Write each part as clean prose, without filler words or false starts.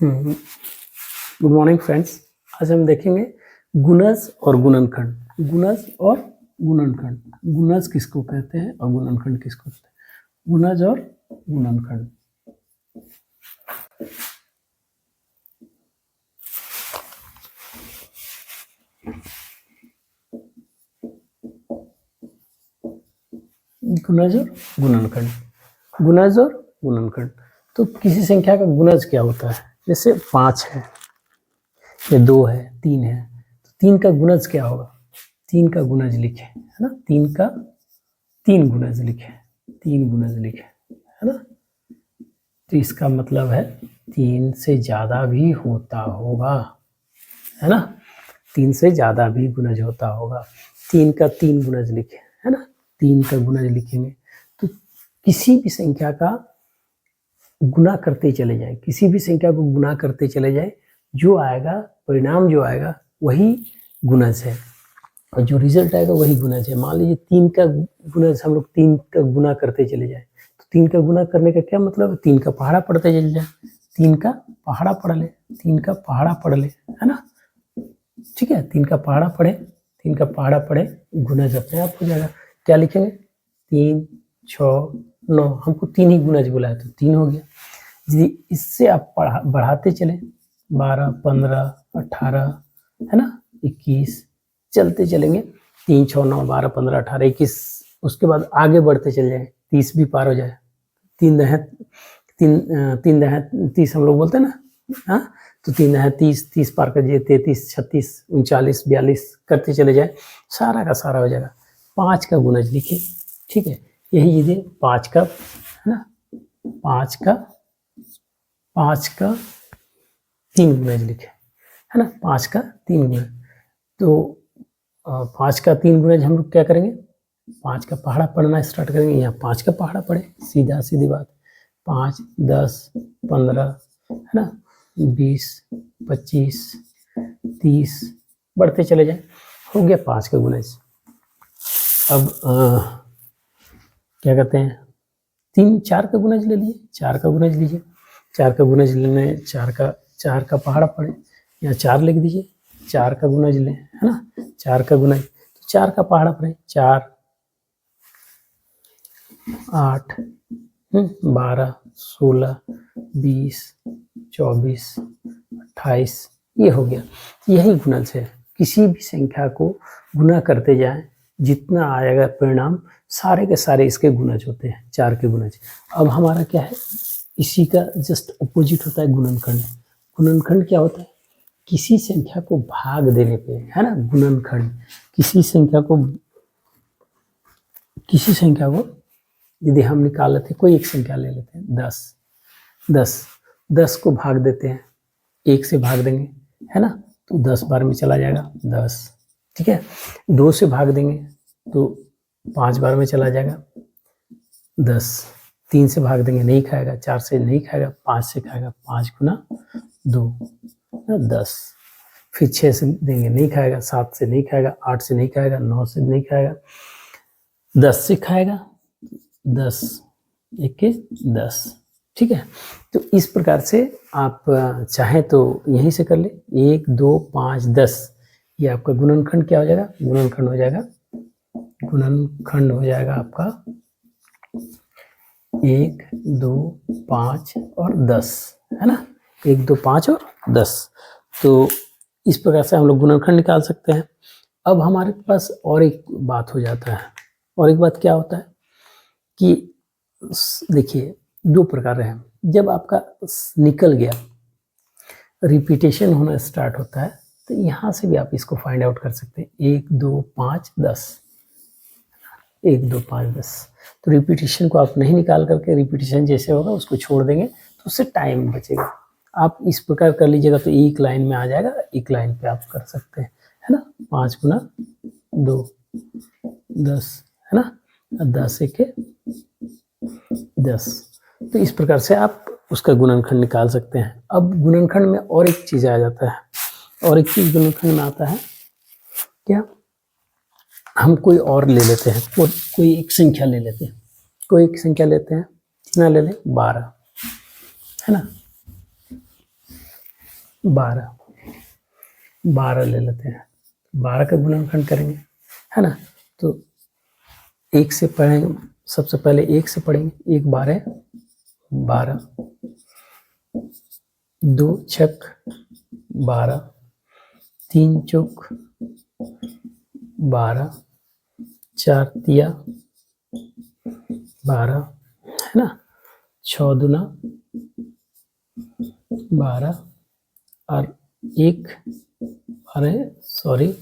Good morning friends. आज हम देखेंगे गुणज और गुणनखंड। गुणज और गुणनखंड, गुणज किसको कहते हैं और गुणनखंड किसको कहते हैं। गुणज और गुणनखंड। गुणज और गुणनखंड। गुणज और गुणनखंड, तो किसी संख्या का गुणज क्या होता है। जैसे 5 है, ये 2 है, 3 है, तो 3 का गुणज क्या होगा। 3 का गुणज लिखे, है ना। 3 का 3 गुणज लिखे, 3 गुणज लिखे, है ना। तो इसका मतलब है 3 से ज्यादा भी होता होगा, है ना। 3 से ज्यादा भी गुणज होता होगा। 3 का 3 गुणज लिखे, है ना। 3 का गुणज लिखेंगे तो किसी भी संख्या का गुना करते चले जाए, किसी भी संख्या को गुना करते चले जाए, जो आएगा परिणाम जो आएगा वही गुणज है और जो रिजल्ट आएगा वही गुणज है। मान लीजिए 3 का गुणज, हम लोग 3 का गुना करते चले जाए, तो 3 का गुना करने का क्या मतलब है। 3 का पहाड़ा पढ़ते चले जाए, 3 का पहाड़ा पढ़ ले, 3 का पहाड़ा पढ़ ले, है ना। ठीक है, 3 का पहाड़ा पढ़े, 3 का पहाड़ा पढ़े, गुणज अपने आप हो जाएगा। क्या लिखेंगे, 3, 6, 9, हमको 3 ही गुणज बोला है तो 3 हो गया। यदि इससे आप बढ़ाते चले 12, 15, 18, है ना, 21, चलते चलेंगे 3, 6, 9, 12, 15, 18, 21, उसके बाद आगे बढ़ते चले जाए 30 भी पार हो जाए। 3 दह 30 हम लोग बोलते हैं ना, हाँ, तो 3 दह 30, 30 पार कर जाए, 33, 36, 39, 42 करते चले जाए, सारा का सारा हो जाएगा। 5 का गुणज लिखिए, ठीक है। यही चीजें 5 का, है ना, 5 का 3 गुणज लिखे, है ना। 5 का 3 गुणज, तो 5 का 3 गुणज हम लोग क्या करेंगे, 5 का पहाड़ा पढ़ना स्टार्ट करेंगे। यहाँ 5 का पहाड़ा पढ़े, सीधा सीधी बात। 5, 10, 15, है ना, 20, 25, 30 बढ़ते चले जाए, हो गया 5 का गुणज। अब क्या कहते हैं, 3, 4 का गुणज ले लीजिए, 4 का गुणज लीजिए। 4 का गुणज लेने, 4 का पहाड़ा पड़े, यहाँ 4 लिख दीजिए, 4 का गुणज लें, है ना। 4 का गुणज, तो 4 का पहाड़ा पड़े, 4, 8, 12, 16, 20, 24, 28, ये हो गया। यही गुणज है। किसी भी संख्या को गुना करते जाएं, जितना आएगा परिणाम सारे के सारे इसके गुणज होते हैं, 4 के गुणज। अब हमारा क्या है, इसी का जस्ट अपोजिट होता है गुणनखंड। गुणनखंड क्या होता है, किसी संख्या को भाग देने पे, है ना। गुणनखंड किसी संख्या को यदि हम निकाल लेते हैं, कोई एक संख्या ले लेते हैं, 10 को भाग देते हैं, 1 से भाग देंगे, है ना, तो 10 बार में चला जाएगा 10, ठीक है। 2 से भाग देंगे तो 5 बार में चला जाएगा 10। 3 से भाग देंगे नहीं खाएगा, 4 से नहीं खाएगा, 5 से खाएगा, 5 गुना 2, 10। फिर 6 से देंगे नहीं खाएगा, 7 से नहीं खाएगा, 8 से नहीं खाएगा, 9 से नहीं खाएगा, 10 से खाएगा, 10, 1 10, ठीक है। तो इस प्रकार से आप चाहें तो यहीं से कर ले, 1, 2, 5, 10, ये आपका गुणनखंड क्या हो जाएगा, गुणनखंड हो जाएगा। गुणनखंड हो जाएगा आपका 1, 2, 5 और 10, है ना। 1, 2, 5 और 10, तो इस प्रकार से हम लोग गुणनखंड निकाल सकते हैं। अब हमारे पास और एक बात हो जाता है, और एक बात क्या होता है कि देखिए 2 प्रकार है। जब आपका निकल गया, रिपीटेशन होना स्टार्ट होता है, तो यहाँ से भी आप इसको फाइंड आउट कर सकते हैं। 1, 2, 5, 10, 1, 2, 5, 10। तो रिपीटेशन को आप नहीं निकाल करके, रिपीटेशन जैसे होगा उसको छोड़ देंगे तो उससे टाइम बचेगा। आप इस प्रकार कर लीजिएगा तो एक लाइन में आ जाएगा, एक लाइन पे आप कर सकते हैं, है ना। 5 गुना 2, 10, है ना, 10 1 10। तो इस प्रकार से आप उसका गुणनखंड निकाल सकते हैं। अब गुणनखंड में और एक चीज आ जाता है, और एक चीज गुणनखंड में आता है क्या, हम कोई और ले लेते हैं, कोई एक संख्या ले लेते हैं, कोई एक संख्या लेते हैं, कितना ले लें, 12, है ना। 12, 12 ले लेते हैं, 12 का गुणनखंड करेंगे, है ना। तो 1 से पढ़ेंगे, सबसे पहले 1 से पढ़ेंगे, 1 12 12, 2 छक 12, 3 चौक 12, 4 तिया 12, है ना, 6 दूना 12 और 1 12, सॉरी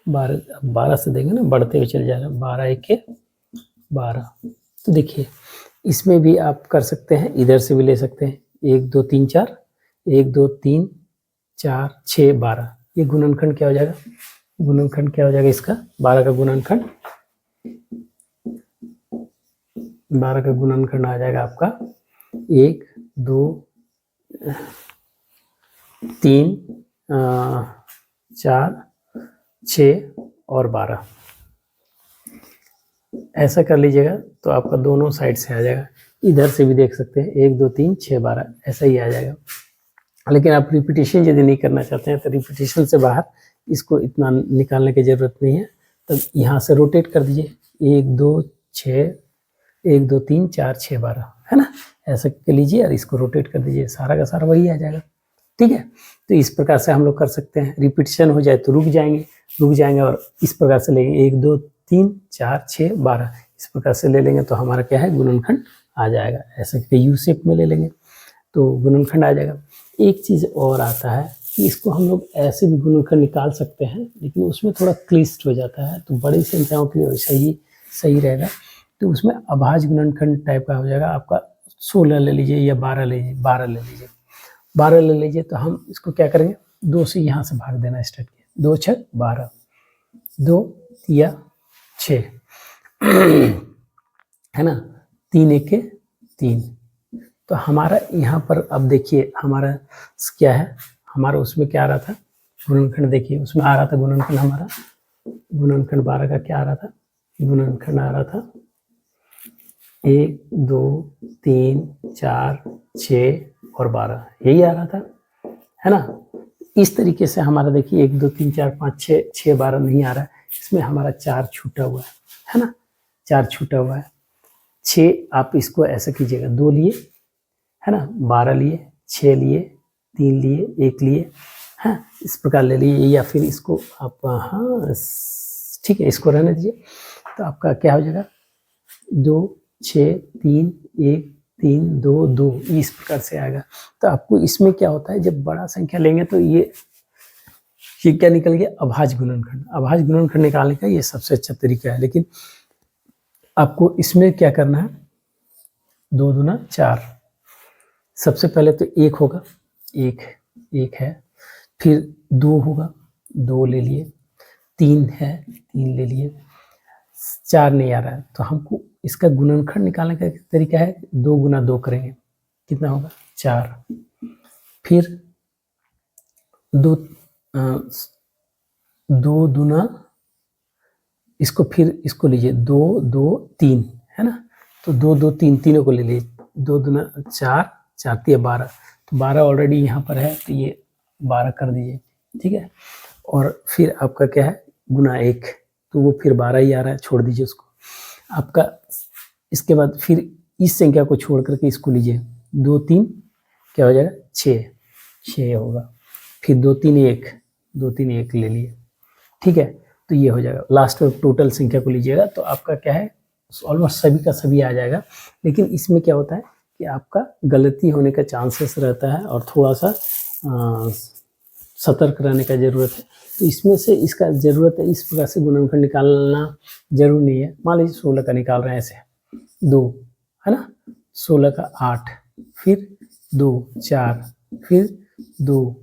12 से देंगे ना, बढ़ते हुए चल जाएगा, 12 1 के 12। तो देखिए इसमें भी आप कर सकते हैं, इधर से भी ले सकते हैं, 1 2 3 4, 1 2 3 4 6 12, ये गुणनखंड क्या हो जाएगा, गुणनखंड क्या हो जाएगा इसका, 12 का गुणनखंड, 12 का गुणनखंड आ जाएगा आपका 1 2 3 4 6 और 12, ऐसा कर लीजिएगा तो आपका दोनों साइड से आ जाएगा। इधर से भी देख सकते हैं 1 2 3 6 12, ऐसा ही आ जाएगा। लेकिन आप रिपीटेशन यदि नहीं करना चाहते हैं तो रिपीटेशन से बाहर इसको इतना निकालने की ज़रूरत नहीं है, तब यहाँ से रोटेट कर दीजिए, 1 2 6 1 2 3 4 6 12, है ना, ऐसा कर लीजिए और इसको रोटेट कर दीजिए, सारा का सारा वही आ जाएगा। ठीक है, तो इस प्रकार से हम लोग कर सकते हैं। रिपीटेशन हो जाए तो रुक जाएंगे और इस प्रकार से लेंगे 1 2 3 4 6 12, इस प्रकार से ले लेंगे तो हमारा क्या है, गुणनखंड आ जाएगा। ऐसे करके यू शेप में ले लेंगे तो गुणनखंड आ जाएगा। एक चीज़ और आता है कि इसको हम लोग ऐसे भी गुणनखंड निकाल सकते हैं, लेकिन उसमें थोड़ा क्लिष्ट हो जाता है, तो बड़ी संख्याओं के लिए सही रहेगा। तो उसमें अभाज्य गुणनखंड टाइप का हो जाएगा आपका, 16 ले लीजिए या 12 ले लीजिए, 12 ले लीजिए, 12 ले लीजिए। तो हम इसको क्या करेंगे, 2 से यहाँ से भाग देना स्टार्ट किया, 2 छक 12, 2 तिया 6, है ना, 3 1 के 3। तो हमारा यहाँ पर अब देखिए हमारा क्या है, हमारा उसमें क्या आ रहा था गुणनखंड, देखिए उसमें आ रहा था गुणनखंड, हमारा गुणनखंड 12 का क्या आ रहा था, गुणनखंड आ रहा था 1 2 3 4 6 और 12, यही आ रहा था, है ना। इस तरीके से हमारा देखिए 1 2 3 4 5 6 6 12 नहीं आ रहा है, इसमें हमारा 4 छूटा हुआ है ना, 4 छूटा हुआ है। 6 आप इसको ऐसा कीजिएगा, 2 लिए, है ना, 12 लिए, 6 लिए, 3 लिए, 1 लिए, हाँ इस प्रकार ले लिए, या फिर इसको आप, हाँ ठीक है इसको रहने दीजिए। तो आपका क्या हो जाएगा, 2 6 3 1 3 2 2, इस प्रकार से आएगा। तो आपको इसमें क्या होता है, जब बड़ा संख्या लेंगे तो ये क्या निकल गया, अभाज्य गुणनखंड। अभाज्य गुणनखंड निकालने का ये सबसे अच्छा तरीका है। लेकिन आपको इसमें क्या करना है, 2 दूना 4, सबसे पहले तो 1 होगा, 1 है, फिर 2 होगा, 2 ले लिए, 3 है, 3 ले लिए, 4 नहीं आ रहा है, तो हमको इसका गुणनखंड निकालने का तरीका है, 2 गुना 2 करेंगे, कितना होगा 4, फिर 2 दूना, इसको फिर इसको लीजिए, 2 2 3, है ना, तो 2 2 3 तीनों को ले लीजिए, 2 दूना 4 4 3 12, तो 12 ऑलरेडी यहाँ पर है तो ये 12 कर दीजिए, ठीक है। और फिर आपका क्या है, गुना 1, तो वो फिर 12 ही आ रहा है, छोड़ दीजिए उसको। आपका इसके बाद फिर इस संख्या को छोड़ करके इसको लीजिए, 2 3 क्या हो जाएगा, 6 होगा, फिर 2 3 1, 2 3 1 ले लिए, ठीक है। तो ये हो जाएगा, लास्ट में टोटल संख्या को लीजिएगा तो आपका क्या है, ऑलमोस्ट सभी का सभी आ जाएगा। लेकिन इसमें क्या होता है कि आपका गलती होने का चांसेस रहता है और थोड़ा सा सतर्क रहने का ज़रूरत है। तो इसमें से इसका ज़रूरत है, इस प्रकार से गुणनखंड निकालना जरूरी नहीं है। मान लीजिए 16 का निकाल रहे हैं ऐसे, 2 है ना, 16 का 8, फिर 2 4, फिर 2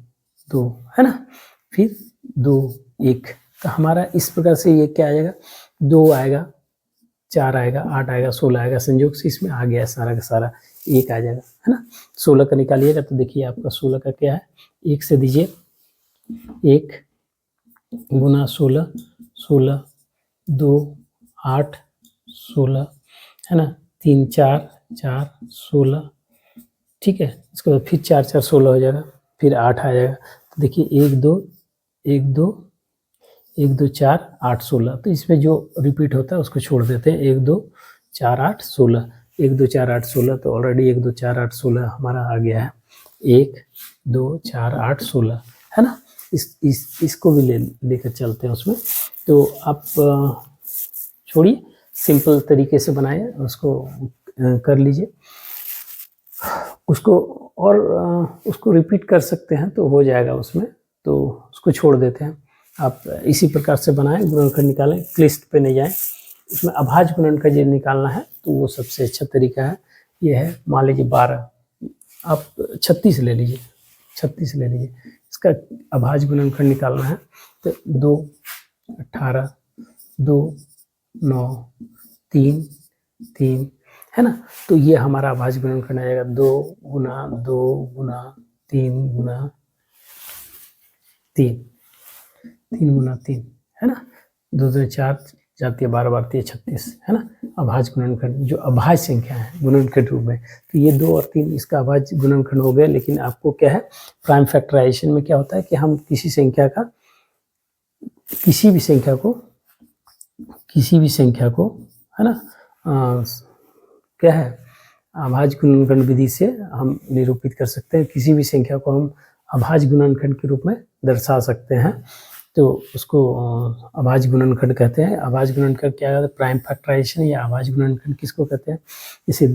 2, है ना, फिर 2 1, तो हमारा इस प्रकार से ये क्या आ जाएगा, 2 आएगा, 4 आएगा, 8 आएगा, 16 आएगा, संयोग से इसमें आ गया सारा का सारा 1 आ जाएगा, है ना। 16 का निकालिएगा तो देखिए आपका 16 का क्या है, 1 से दीजिए, 1 गुना 16, 16 2 8 16, है ना, 3 4 4 16, ठीक है। इसके बाद फिर 4 4 16 हो जाएगा, फिर 8 आ जाएगा। देखिए 1 2 1 2 1 2 4 8 16, तो इसमें जो रिपीट होता है उसको छोड़ देते हैं। 1 2 4 8 16, 1 2 4 8 16, तो ऑलरेडी 1 2 4 8 16 हमारा आ गया है। 1 2 4 8 16 है ना। इसको भी लेकर चलते हैं उसमें। तो आप छोड़िए, सिंपल तरीके से बनाए उसको कर लीजिए उसको, और उसको रिपीट कर सकते हैं तो हो जाएगा उसमें, तो उसको छोड़ देते हैं। आप इसी प्रकार से बनाएं, गुणनखंड निकालें, क्लिष्ट पे नहीं जाएं। उसमें अभाज्य गुणनखंड जो निकालना है तो वो सबसे अच्छा तरीका है, ये है मान लीजिए 12, आप 36 ले लीजिए, 36 ले लीजिए, इसका अभाज्य गुणनखंड निकालना है तो 2 18 2 9 3 3 है ना। तो ये हमारा अभाज्य गुणनखंड आएगा 2 गुना 2 गुना 3 गुना 3, 3 गुना 3 है ना। 2 2 4 जाती है 12 12 36 है ना। अभाज्य गुणनखंड जो अभाज्य संख्या है गुणनखंड रूप में, तो ये 2 और 3 इसका अभाज्य गुणनखंड हो गए। लेकिन आपको क्या है, प्राइम फैक्टराइजेशन में क्या होता है कि हम किसी भी संख्या को है ना क्या है, अभाज्य गुणनखंड विधि से हम निरूपित कर सकते हैं। किसी भी संख्या को हम अभाज्य गुणनखंड के रूप में दर्शा सकते हैं, तो उसको अभाज्य गुणनखंड कहते हैं। अभाज्य गुणनखंड क्या है, प्राइम फैक्टराइजेशन या अभाज्य गुणनखंड किसको कहते हैं, जैसे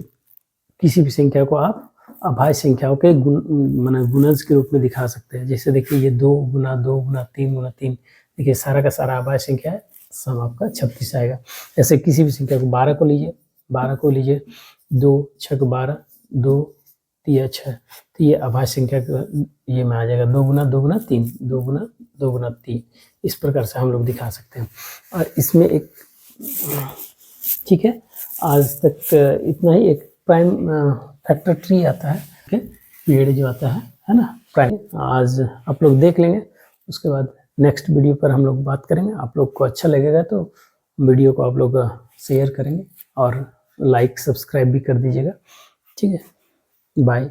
किसी भी संख्या को आप अभाज्य संख्याओं के गुणज के रूप में दिखा सकते हैं। जैसे देखिए ये 2 गुना 2 गुना 3 गुना 3, देखिए सारा का सारा अभाज्य संख्या है, सम आपका 36 आएगा। ऐसे किसी भी संख्या को 12 को लीजिए, 2 6 12, 2 3 6, तो ये अभाज्य संख्या ये में आ जाएगा 2 गुना 2 गुना 3, 2 गुना 2 गुना 3, इस प्रकार से हम लोग दिखा सकते हैं। और इसमें एक ठीक है, आज तक इतना ही। एक प्राइम फैक्टर ट्री आता है, ठीक है, पेड़ जो आता है ना प्राइम, आज आप लोग देख लेंगे। उसके बाद नेक्स्ट वीडियो पर हम लोग बात करेंगे। आप लोग को अच्छा लगेगा तो वीडियो को आप लोग शेयर करेंगे और लाइक सब्सक्राइब भी कर दीजिएगा। ठीक है, बाय।